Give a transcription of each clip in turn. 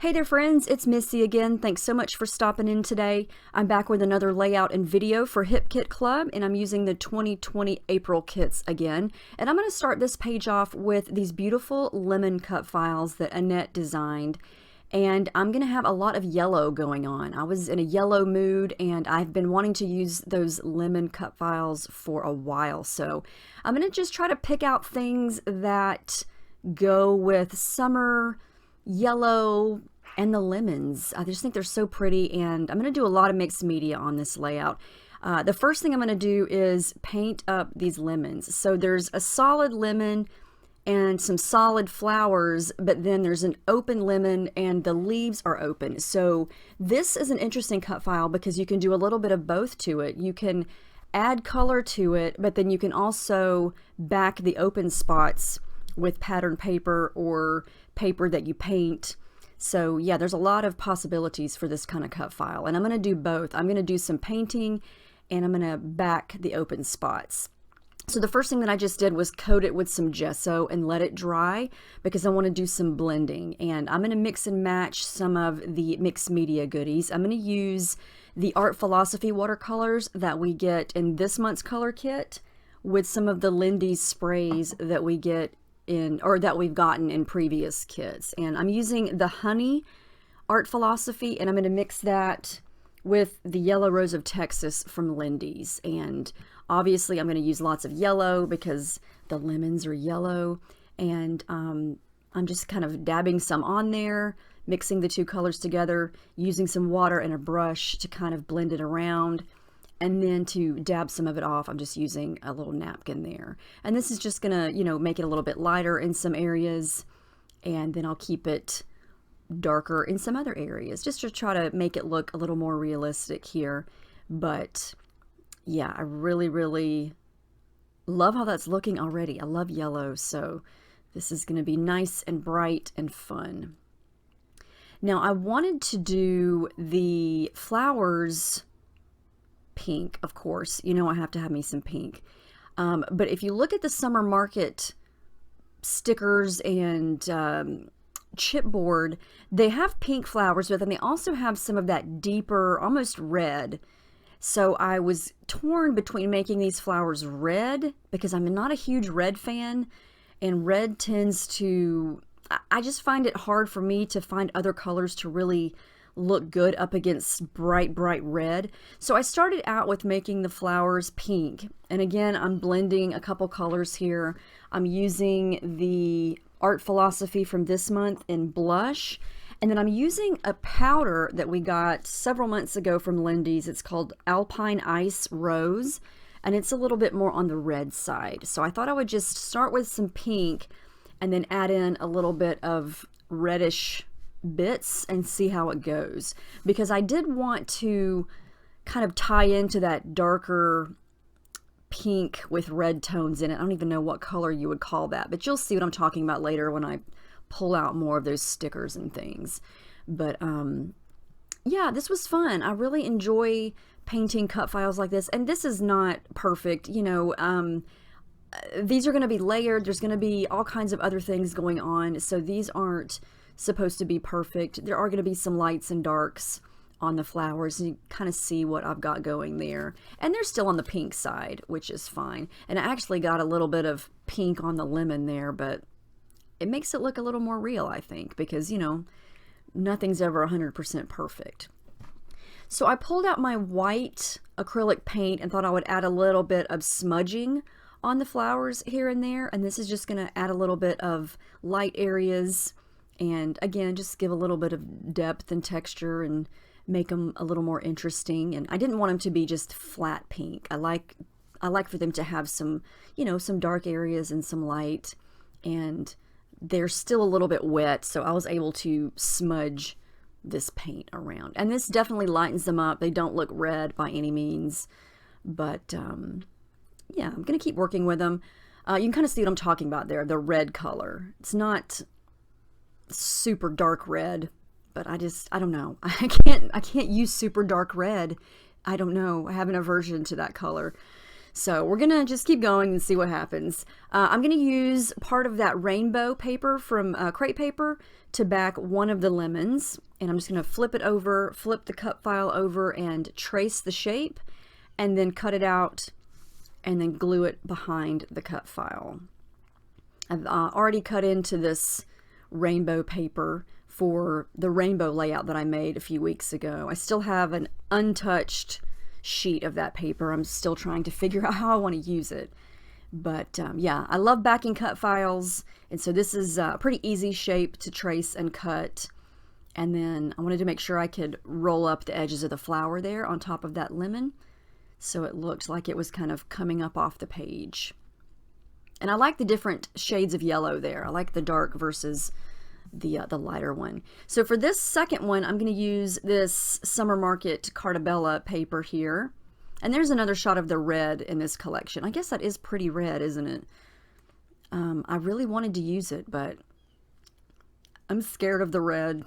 Hey there friends, it's Missy again. Thanks so much for stopping in today. I'm back with another layout and video for Hip Kit Club, and I'm using the 2020 April kits again. And I'm going to start this page off with these beautiful lemon cut files that Annette designed. And I'm going to have a lot of yellow going on. I was in a yellow mood and I've been wanting to use those lemon cut files for a while. So I'm going to just try to pick out things that go with summer yellow and the lemons. I just think they're so pretty, and I'm going to do a lot of mixed media on this layout. The first thing I'm going to do is paint up these lemons. So there's a solid lemon and some solid flowers, but then there's an open lemon and the leaves are open. So this is an interesting cut file because you can do a little bit of both to it. You can add color to it, but then you can also back the open spots with pattern paper or paper that you paint. So yeah, there's a lot of possibilities for this kind of cut file, and I'm going to do both. I'm going to do some painting and I'm going to back the open spots. So the first thing that I just did was coat it with some gesso and let it dry because I want to do some blending, and I'm going to mix and match some of the mixed media goodies. I'm going to use the Art Philosophy watercolors that we get in this month's color kit with some of the Lindy's sprays that we get in, or that we've gotten in previous kits. And I'm using the Honey Art Philosophy, and I'm going to mix that with the Yellow Rose of Texas from Lindy's. And obviously I'm going to use lots of yellow because the lemons are yellow, and I'm just kind of dabbing some on there, mixing the two colors together, using some water and a brush to kind of blend it around. And then to dab some of it off, I'm just using a little napkin there. And this is just gonna, make it a little bit lighter in some areas, and then I'll keep it darker in some other areas, just to try to make it look a little more realistic here. But yeah, I really, really love how that's looking already. I love yellow, so this is gonna be nice and bright and fun. Now I wanted to do the flowers pink, of course. I have to have me some pink. But if you look at the summer market stickers and chipboard, they have pink flowers, but then they also have some of that deeper, almost red. So I was torn between making these flowers red, because I'm not a huge red fan, and red tends to, I just find it hard for me to find other colors to really look good up against bright red. So I started out with making the flowers pink, and again I'm blending a couple colors here. I'm using the Art Philosophy from this month in blush, and then I'm using a powder that we got several months ago from Lindy's. It's called Alpine Ice Rose, and it's a little bit more on the red side. So I thought I would just start with some pink and then add in a little bit of reddish bits and see how it goes, because I did want to kind of tie into that darker pink with red tones in it. I don't even know what color you would call that, but you'll see what I'm talking about later when I pull out more of those stickers and things. But yeah, this was fun. I really enjoy painting cut files like this, and this is not perfect, these are going to be layered. There's going to be all kinds of other things going on, so these aren't supposed to be perfect. There are going to be some lights and darks on the flowers, and you kind of see what I've got going there. And they're still on the pink side, which is fine. And I actually got a little bit of pink on the lemon there, but it makes it look a little more real, I think, because, nothing's ever 100% perfect. So I pulled out my white acrylic paint and thought I would add a little bit of smudging on the flowers here and there. And this is just going to add a little bit of light areas, and again, just give a little bit of depth and texture and make them a little more interesting. And I didn't want them to be just flat pink. I like for them to have some, some dark areas and some light, and they're still a little bit wet, so I was able to smudge this paint around. And this definitely lightens them up. They don't look red by any means, but yeah, I'm going to keep working with them. You can kind of see what I'm talking about there, the red color. It's not super dark red, but I don't know. I can't use super dark red. I don't know. I have an aversion to that color. So we're gonna just keep going and see what happens. I'm gonna use part of that rainbow paper from Crepe paper to back one of the lemons, and I'm just gonna flip it over, flip the cut file over, and trace the shape, and then cut it out, and then glue it behind the cut file. I've already cut into this rainbow paper for the rainbow layout that I made a few weeks ago. I still have an untouched sheet of that paper. I'm still trying to figure out how I want to use it. But yeah, I love backing cut files, and so this is a pretty easy shape to trace and cut. And then I wanted to make sure I could roll up the edges of the flower there on top of that lemon, so it looked like it was kind of coming up off the page. And I like the different shades of yellow there. I like the dark versus the lighter one. So for this second one, I'm going to use this Summer Market Cartabella paper here. And there's another shot of the red in this collection. I guess that is pretty red, isn't it? I really wanted to use it, but I'm scared of the red.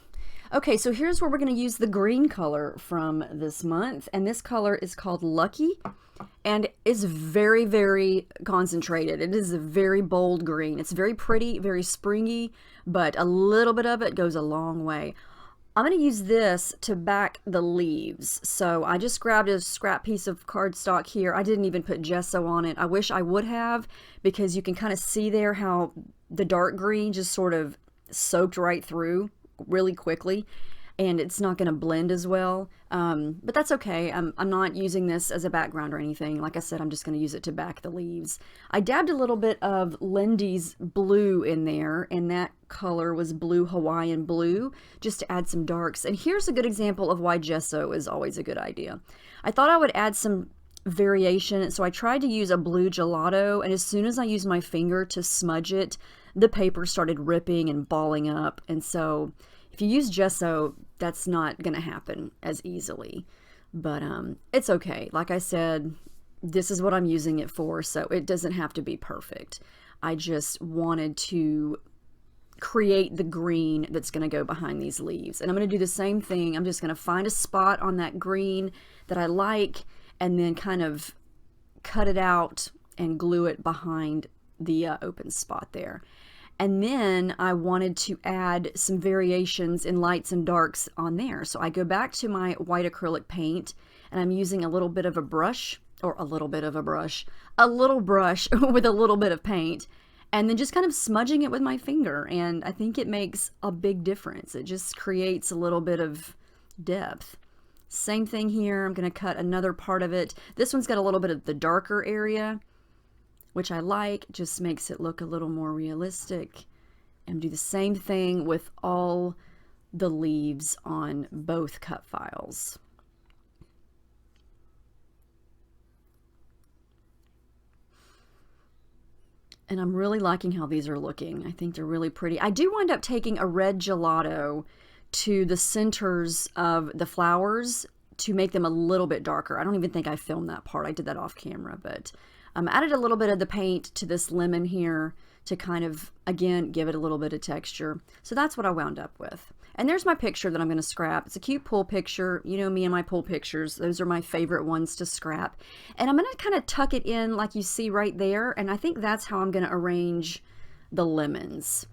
Okay, so here's where we're going to use the green color from this month. And this color is called Lucky. And it's very, very concentrated. It is a very bold green. It's very pretty, very springy, but a little bit of it goes a long way. I'm going to use this to back the leaves. So I just grabbed a scrap piece of cardstock here. I didn't even put gesso on it. I wish I would have, because you can kind of see there how the dark green just sort of soaked right through really quickly, and it's not going to blend as well. But that's okay. I'm not using this as a background or anything. Like I said, I'm just going to use it to back the leaves. I dabbed a little bit of Lindy's blue in there, and that color was Blue Hawaiian Blue, just to add some darks. And here's a good example of why gesso is always a good idea. I thought I would add some variation, so I tried to use a blue gelato, and as soon as I used my finger to smudge it, the paper started ripping and balling up. And so if you use gesso, that's not going to happen as easily. But it's okay. Like I said, this is what I'm using it for, so it doesn't have to be perfect. I just wanted to create the green that's going to go behind these leaves. And I'm going to do the same thing. I'm just going to find a spot on that green that I like, and then kind of cut it out and glue it behind the open spot there. And then I wanted to add some variations in lights and darks on there. So I go back to my white acrylic paint, and I'm using a little bit of a brush, or a little brush with a little bit of paint, and then just kind of smudging it with my finger. And I think it makes a big difference. It just creates a little bit of depth. Same thing here. I'm going to cut another part of it. This one's got a little bit of the darker area, which I like. Just makes it look a little more realistic. And do the same thing with all the leaves on both cut files. And I'm really liking how these are looking. I think they're really pretty. I do wind up taking a red gelato to the centers of the flowers to make them a little bit darker. I don't even think I filmed that part. I did that off camera, but added a little bit of the paint to this lemon here to kind of, again, give it a little bit of texture. So that's what I wound up with. And there's my picture that I'm going to scrap. It's a cute pool picture. You know me and my pool pictures. Those are my favorite ones to scrap. And I'm going to kind of tuck it in like you see right there. And I think that's how I'm going to arrange the lemons.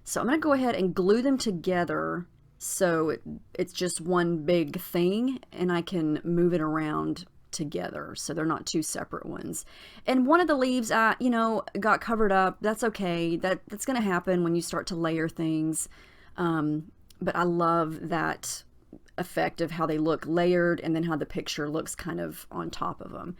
So I'm going to go ahead and glue them together so it's just one big thing, and I can move it around together so they're not two separate ones. And one of the leaves got covered up. That's okay. That's going to happen when you start to layer things. But I love that effect of how they look layered, and then how the picture looks kind of on top of them.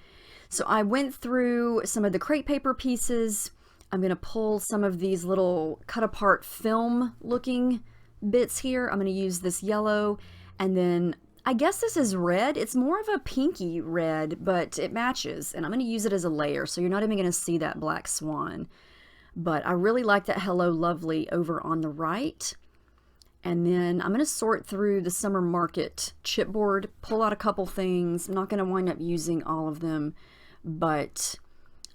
So I went through some of the crepe paper pieces. I'm going to pull some of these little cut apart film looking bits here. I'm going to use this yellow, and then I guess this is red. It's more of a pinky red, but it matches, and I'm going to use it as a layer, so you're not even going to see that black swan. But I really like that Hello Lovely over on the right. And then I'm going to sort through the Summer Market chipboard, pull out a couple things. I'm not going to wind up using all of them, but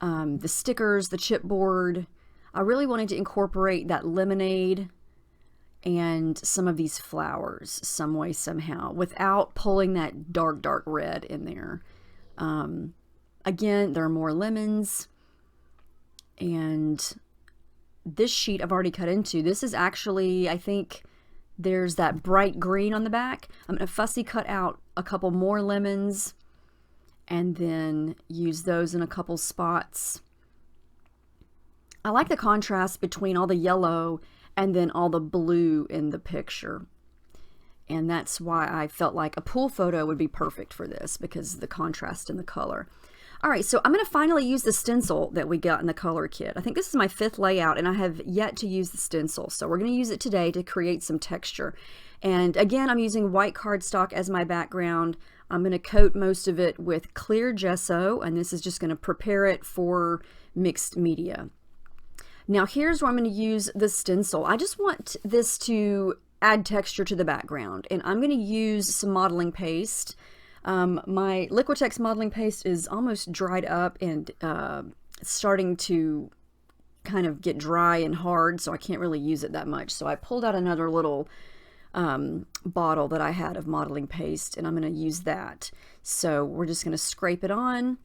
the stickers, the chipboard, I really wanted to incorporate that lemonade and some of these flowers some way, somehow, without pulling that dark red in there. Again, there are more lemons, and this sheet I've already cut into. This is actually, I think there's that bright green on the back. I'm going to fussy cut out a couple more lemons and then use those in a couple spots. I like the contrast between all the yellow and then all the blue in the picture. And that's why I felt like a pool photo would be perfect for this, because of the contrast in the color. All right, so I'm going to finally use the stencil that we got in the color kit. I think this is my 5th layout, and I have yet to use the stencil. So we're going to use it today to create some texture. And again, I'm using white cardstock as my background. I'm going to coat most of it with clear gesso, and this is just going to prepare it for mixed media. Now here's where I'm going to use the stencil. I just want this to add texture to the background, and I'm going to use some modeling paste. My Liquitex modeling paste is almost dried up and starting to kind of get dry and hard, so I can't really use it that much. So I pulled out another little bottle that I had of modeling paste, and I'm going to use that. So we're just going to scrape it on,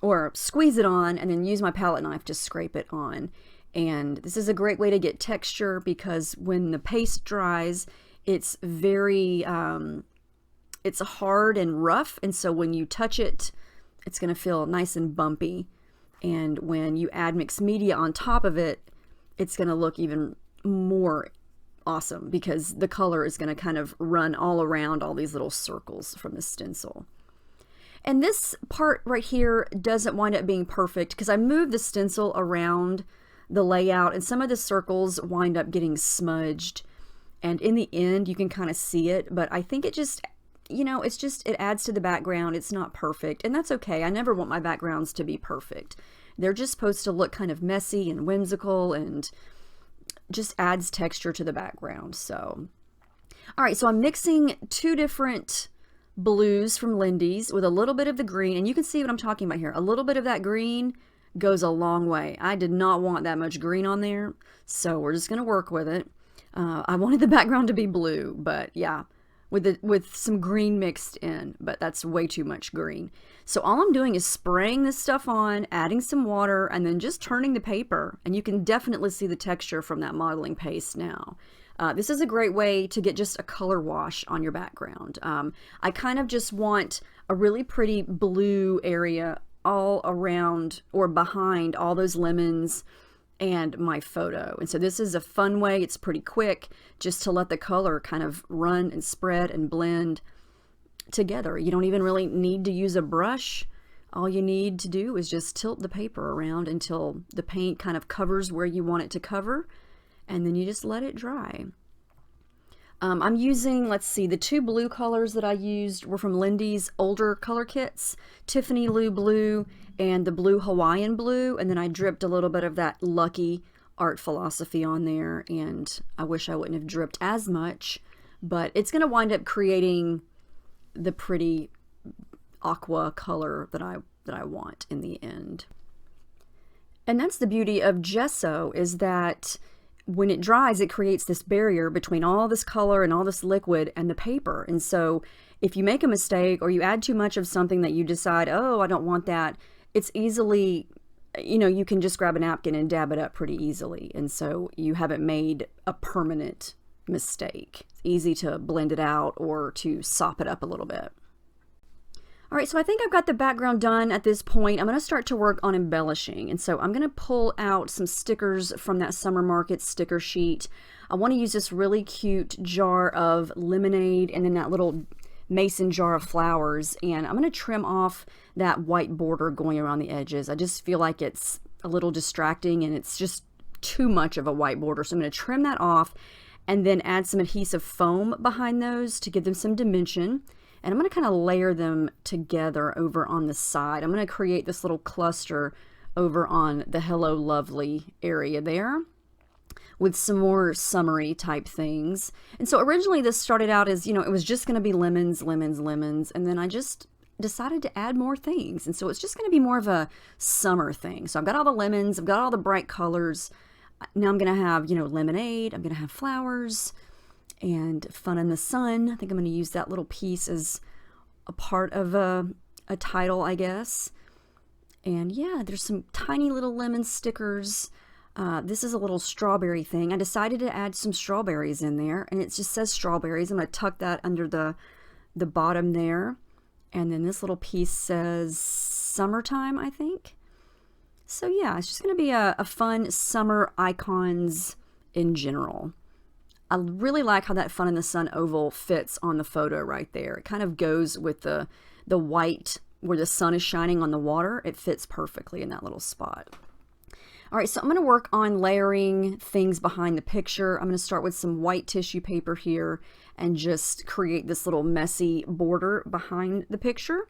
or squeeze it on, and then use my palette knife to scrape it on. And this is a great way to get texture, because when the paste dries, it's very it's hard and rough, and so when you touch it, it's going to feel nice and bumpy. And when you add mixed media on top of it, it's going to look even more awesome, because the color is going to kind of run all around all these little circles from the stencil. And this part right here doesn't wind up being perfect, because I moved the stencil around the layout, and some of the circles wind up getting smudged, and in the end you can kind of see it, but I think it just, you know, it's just, it adds to the background. It's not perfect, and that's okay. I never want my backgrounds to be perfect. They're just supposed to look kind of messy and whimsical, and just adds texture to the background. So all right, so I'm mixing 2 different blues from Lindy's with a little bit of the green, and you can see what I'm talking about here. A little bit of that green goes a long way. I did not want that much green on there, so we're just going to work with it. I wanted the background to be blue, but yeah, with some green mixed in, but that's way too much green. So all I'm doing is spraying this stuff on, adding some water, and then just turning the paper, and you can definitely see the texture from that modeling paste now. This is a great way to get just a color wash on your background. I kind of just want a really pretty blue area all around or behind all those lemons and my photo. And so this is a fun way, it's pretty quick, just to let the color kind of run and spread and blend together. You don't even really need to use a brush. All you need to do is just tilt the paper around until the paint kind of covers where you want it to cover, and then you just let it dry. I'm using, let's see, the 2 blue colors that I used were from Lindy's older color kits, Tiffany Lou Blue and the Blue Hawaiian Blue, and then I dripped a little bit of that Lucky Art Philosophy on there, and I wish I wouldn't have dripped as much, but it's going to wind up creating the pretty aqua color that I want in the end. And that's the beauty of gesso, is that when it dries, it creates this barrier between all this color and all this liquid and the paper. And so if you make a mistake or you add too much of something that you decide, oh, I don't want that, it's easily, you know, you can just grab a napkin and dab it up pretty easily. And so you haven't made a permanent mistake. It's easy to blend it out or to sop it up a little bit. All right, so I think I've got the background done at this point. I'm going to start to work on embellishing. And so I'm going to pull out some stickers from that Summer Market sticker sheet. I want to use this really cute jar of lemonade and then that little mason jar of flowers. And I'm going to trim off that white border going around the edges. I just feel like it's a little distracting and it's just too much of a white border. So I'm going to trim that off and then add some adhesive foam behind those to give them some dimension. And I'm going to kind of layer them together over on the side. I'm going to create this little cluster over on the Hello Lovely area there with some more summery type things. And so originally this started out as, you know, it was just going to be lemons, lemons, lemons. And then I just decided to add more things. And so it's just going to be more of a summer thing. So I've got all the lemons, I've got all the bright colors. Now I'm going to have, you know, lemonade, I'm going to have flowers, and fun in the sun. I think I'm going to use that little piece as a part of a title, I guess. And yeah, there's some tiny little lemon stickers. This is a little strawberry thing. I decided to add some strawberries in there, and it just says strawberries. I'm going to tuck that under the bottom there. And then this little piece says summertime, I think. So yeah, it's just going to be a fun summer icons in general. I really like how that Fun in the Sun oval fits on the photo right there. It kind of goes with the white where the sun is shining on the water. It fits perfectly in that little spot. All right, so I'm going to work on layering things behind the picture. I'm going to start with some white tissue paper here and just create this little messy border behind the picture.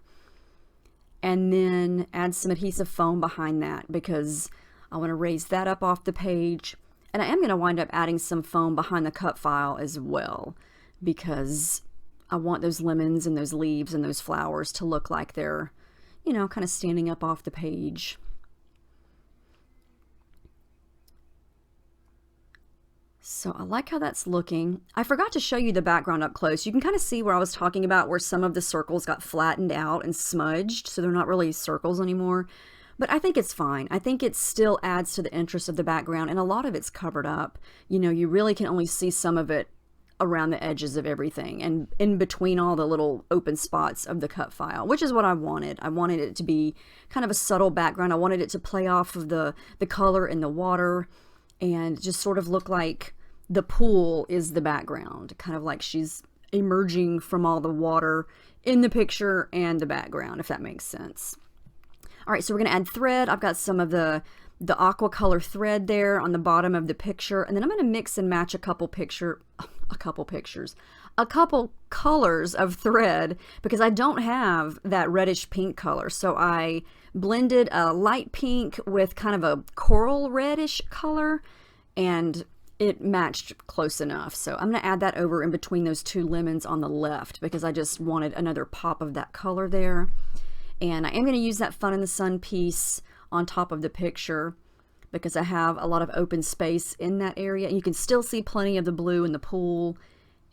And then add some adhesive foam behind that because I want to raise that up off the page. And I am going to wind up adding some foam behind the cut file as well because I want those lemons and those leaves and those flowers to look like they're, you know, kind of standing up off the page. So I like how that's looking. I forgot to show you the background up close. You can kind of see where I was talking about where some of the circles got flattened out and smudged, so they're not really circles anymore. But I think it's fine. I think it still adds to the interest of the background, and a lot of it's covered up. You know, you really can only see some of it around the edges of everything and in between all the little open spots of the cut file, which is what I wanted. I wanted it to be kind of a subtle background. I wanted it to play off of the color in the water and just sort of look like the pool is the background, kind of like she's emerging from all the water in the picture and the background, if that makes sense. All right, so we're going to add thread. I've got some of the aqua color thread there on the bottom of the picture, and then I'm going to mix and match a couple colors of thread because I don't have that reddish pink color. So I blended a light pink with kind of a coral reddish color, and it matched close enough. So I'm going to add that over in between those two lemons on the left because I just wanted another pop of that color there. And I am going to use that Fun in the Sun piece on top of the picture because I have a lot of open space in that area. And you can still see plenty of the blue in the pool.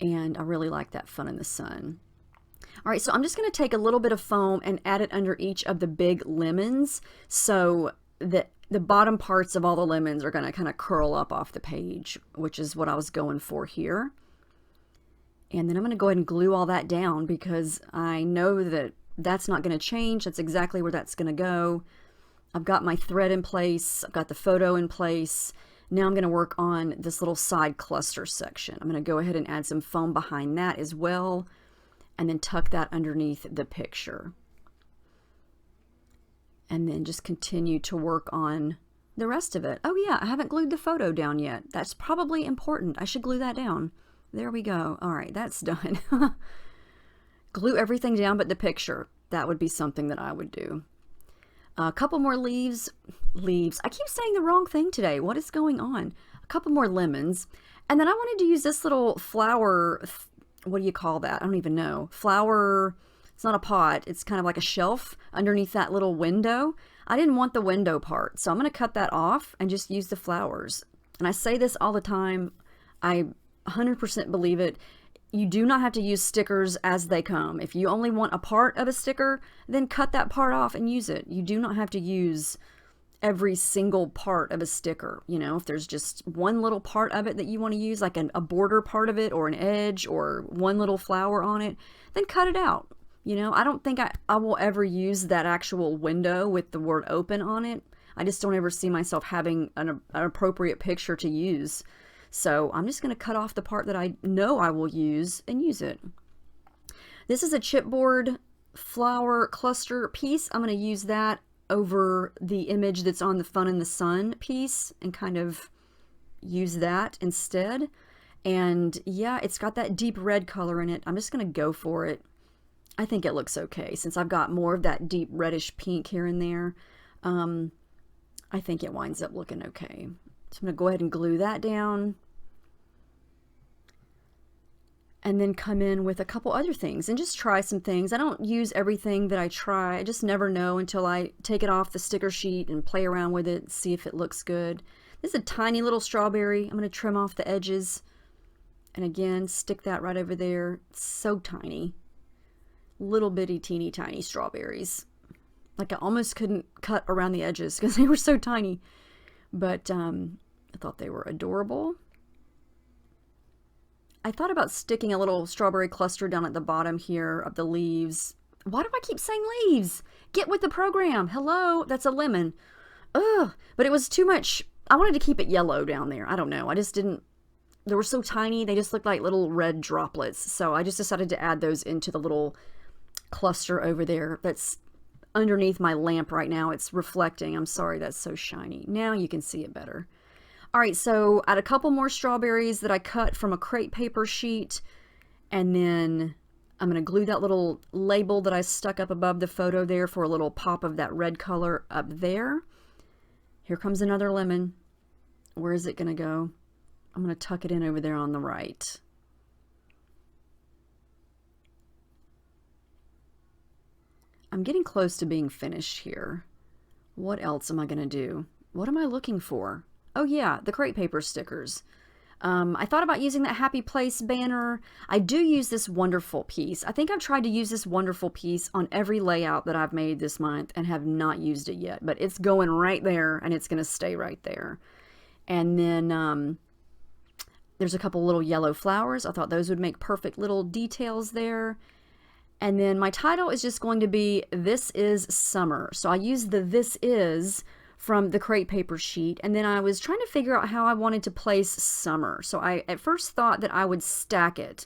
And I really like that Fun in the Sun. All right, so I'm just going to take a little bit of foam and add it under each of the big lemons so that the bottom parts of all the lemons are going to kind of curl up off the page, which is what I was going for here. And then I'm going to go ahead and glue all that down because I know that that's not going to change. That's exactly where that's going to go. I've got my thread in place. I've got the photo in place. Now I'm going to work on this little side cluster section. I'm going to go ahead and add some foam behind that as well, and then tuck that underneath the picture. And then just continue to work on the rest of it. Oh yeah, I haven't glued the photo down yet. That's probably important. I should glue that down. There we go. All right, that's done. Glue everything down but the picture. That would be something that I would do. A couple more leaves. I keep saying the wrong thing today. What is going on? A couple more lemons. And then I wanted to use this little flower, what do you call that? I don't even know. Flower, it's not a pot. It's kind of like a shelf underneath that little window. I didn't want the window part, so I'm going to cut that off and just use the flowers. And I say this all the time. I 100% believe it. You do not have to use stickers as they come. If you only want a part of a sticker, then cut that part off and use it. You do not have to use every single part of a sticker. You know, if there's just one little part of it that you want to use, like a border part of it or an edge or one little flower on it, then cut it out. You know, I don't think I will ever use that actual window with the word open on it. I just don't ever see myself having an appropriate picture to use. So I'm just going to cut off the part that I know I will use and use it. This is a chipboard flower cluster piece. I'm going to use that over the image that's on the Fun in the Sun piece and kind of use that instead. And yeah, it's got that deep red color in it. I'm just going to go for it. I think it looks okay since I've got more of that deep reddish pink here and there. I think it winds up looking okay. So I'm going to go ahead and glue that down. And then come in with a couple other things and just try some things. I don't use everything that I try. I just never know until I take it off the sticker sheet and play around with it, see if it looks good. This is a tiny little strawberry. I'm going to trim off the edges. And again, stick that right over there. It's so tiny. Little bitty teeny tiny strawberries. Like I almost couldn't cut around the edges because they were so tiny. But I thought they were adorable. I thought about sticking a little strawberry cluster down at the bottom here of the leaves. Why do I keep saying leaves? Get with the program. Hello, that's a lemon. Ugh, but it was too much. I wanted to keep it yellow down there. I don't know. I just didn't. They were so tiny. They just looked like little red droplets. So I just decided to add those into the little cluster over there that's underneath my lamp right now. It's reflecting. I'm sorry, that's so shiny. Now you can see it better. All right, so I had a couple more strawberries that I cut from a crepe paper sheet, and then I'm going to glue that little label that I stuck up above the photo there for a little pop of that red color up there. Here comes another lemon. Where is it going to go? I'm going to tuck it in over there on the right. I'm getting close to being finished here. What else am I going to do? What am I looking for? Oh yeah, the crepe paper stickers. I thought about using that Happy Place banner. I do use this wonderful piece. I think I've tried to use this wonderful piece on every layout that I've made this month and have not used it yet, but it's going right there and it's going to stay right there. And then there's a couple little yellow flowers. I thought those would make perfect little details there. And then my title is just going to be This is Summer. So I used the This Is from the crepe paper sheet, and then I was trying to figure out how I wanted to place summer. So I at first thought that I would stack it,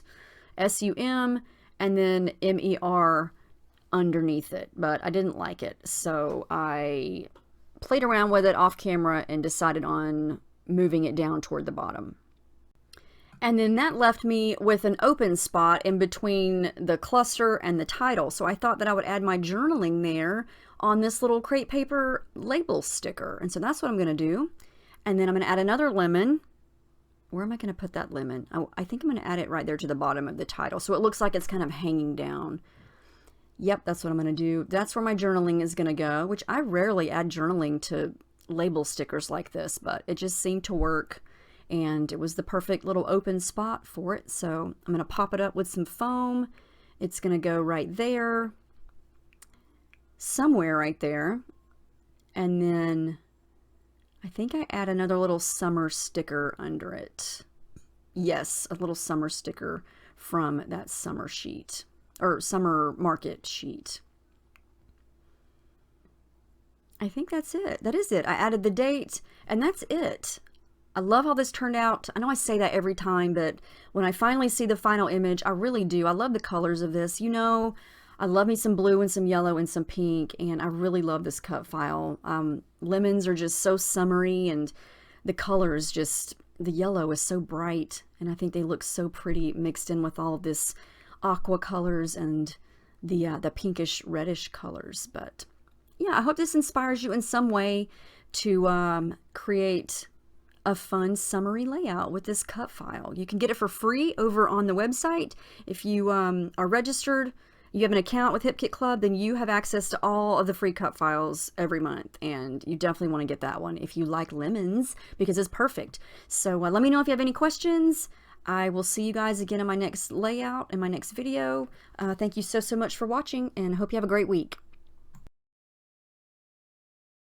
S-U-M and then M-E-R underneath it, but I didn't like it. So I played around with it off camera and decided on moving it down toward the bottom. And then that left me with an open spot in between the cluster and the title. So I thought that I would add my journaling there on this little crepe paper label sticker. And so that's what I'm going to do. And then I'm going to add another lemon. Where am I going to put that lemon? Oh, I think I'm going to add it right there to the bottom of the title. So it looks like it's kind of hanging down. Yep, that's what I'm going to do. That's where my journaling is going to go, which I rarely add journaling to label stickers like this, but it just seemed to work. And it was the perfect little open spot for it. So I'm going to pop it up with some foam. It's going to go right there, somewhere right there. And then I think I add another little summer sticker under it. Yes, a little summer sticker from that summer sheet, or summer market sheet. I think that's it. That is it. I added the date, and that's it. I love how this turned out. I know I say that every time, but when I finally see the final image, I really do. I love the colors of this. You know, I love me some blue and some yellow and some pink, and I really love this cut file. Lemons are just so summery, and the colors just, the yellow is so bright, and I think they look so pretty mixed in with all of this aqua colors and the pinkish reddish colors. But yeah, I hope this inspires you in some way to create a fun summery layout with this cut file. You can get it for free over on the website. If you are registered, you have an account with HipKit Club, then you have access to all of the free cut files every month, and you definitely want to get that one if you like lemons, because it's perfect. So let me know if you have any questions. I will see you guys again in my next layout, in my next video. Thank you so much for watching, and hope you have a great week.